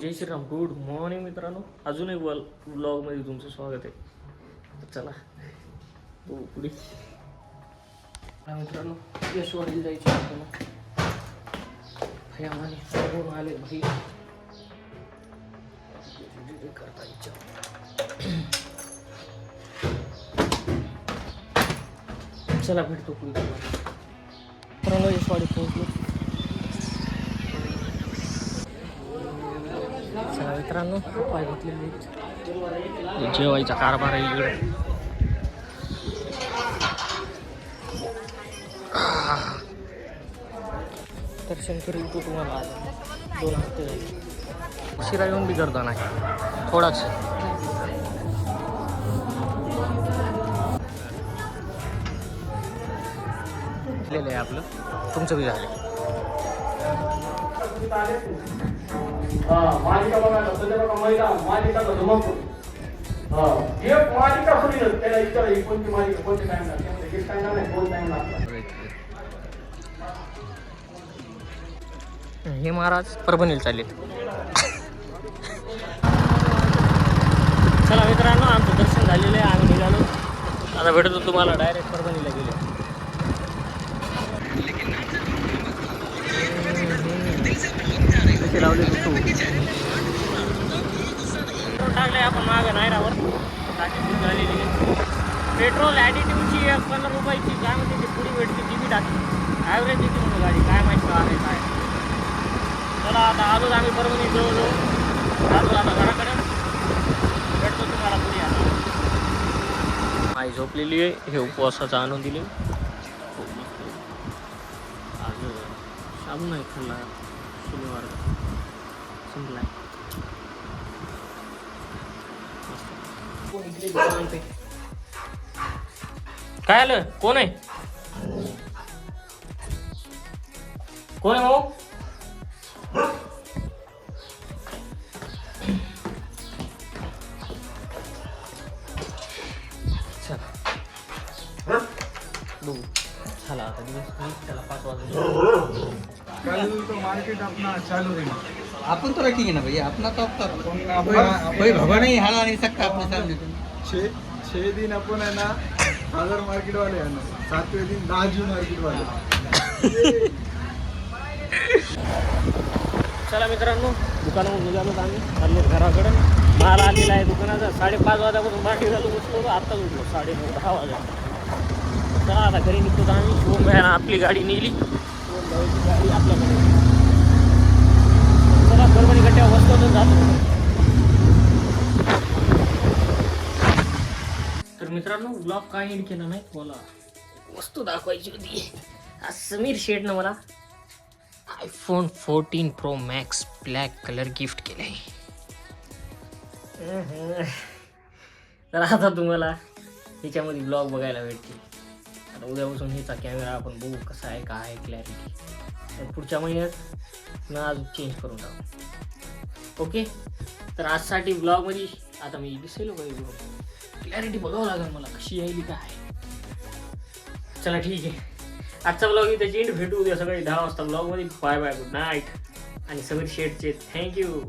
जय Shriram. Good morning मित्रांनो. अजून एक व्लॉगमध्ये तुमचं स्वागत आहे. चला पुढे मित्रांनो, यशवाडीला जायचं आपल्याला. हे आम्हाला आले भाई करता इच्छा. चला भेटतो पुढे. मित्रांनो यशवाडी पोहोचलो. चला मित्रांनो, पाय घेतलेले जेवायचा कारभार आहे इकडे. दर्शन करू तो तुम्हाला आज 2 हफ्ते झाले. उशिरा येऊन बी करता नाही थोडाच. आहे आपलं, तुमचं बी झालं. मालिका बघायला सध्या बघा महिला मालिकाचा धमक एक मालिका सुरू त्याला विचार कोणती मालिका कोणते टाइम लागते. एक टाइम नाही 2 टाइम लागतात. हे महाराज परभणीला चालले. चला मित्रांनो, आमचं दर्शन झालेलं आहे. आम्ही निघालो. आता भेटतो तुम्हाला डायरेक्ट परभणीला गेले. लावले टाकले आपण मागं नायरावर टाकी झालेली. पेट्रोल ॲडिटिव्हची 15 रुपयाची काय म्हणते ती पुढी भेटते ती बी टाकली. ॲव्हरेज देते म्हणून गाडी, काय माहिती आहे काय. चला आता आजच आम्ही परभणी जवळ आलो. आता घराकडे भेटतो तुम्हाला पुढे. आता आई झोपलेली आहे. हे उपवासाचा आणून दिले. आज शाबू नाही खाल्ला, शनिवार संपलाय. काय आलं? कोण आहे? कोण आहे भाऊ? बघू. चला आता दिवस त्याला 5 वाजता तो मार्केट अपना चालू है. अपन तो रखेंगे ना भैया, अपना तो कोई भगवान नहीं हारा नहीं सकता अपने सामने. 6 दिन अपन है ना सागर मार्केट वाले है ना, 7वें दिन राजू मार्केट वाले. चला मित्रांनो, दुकानावर निघालो आम्ही. चाललो घराकडे. माल आलेला आहे दुकानाचा. 5:30 वाजल्यापासून बाकी झालो बसलो. आत्ताच उठलो 9:30-10 वाजता. चला आता घरी निघतो आम्ही. शिवम भैयानं आपली गाडी नेली. गाडी आपल्याकडे. चला परभणी गट्ट्यावर बसतो तर जातो. तर मित्रांनो, ब्लॉग काय एंड केला नाही. मला वस्तू दाखवायची होती. आज समीर शेठनं मला iPhone 14 Pro Max black colour gift केले. तर आता तुम्हाला ह्याच्यामध्ये ब्लॉग बघायला भेटतील. आता उद्यापासून ह्याचा कॅमेरा आपण बघू कसा आहे, काय आहे क्लॅरिटी. तर पुढच्या महिन्यात मी आज चेंज करून टाकू. ओके, तर आजसाठी ब्लॉगमध्ये आता मी दिसेल क्लॅरिटी बघावं लागेल मला कशी यायली काय. चला ठीक आहे, आजचा ब्लॉग इथे एंड. भेटू उद्या सकाळी 10 वाजता ब्लॉगमध्ये. Bye bye, good night. आणि समीर शेठचे थँक्यू.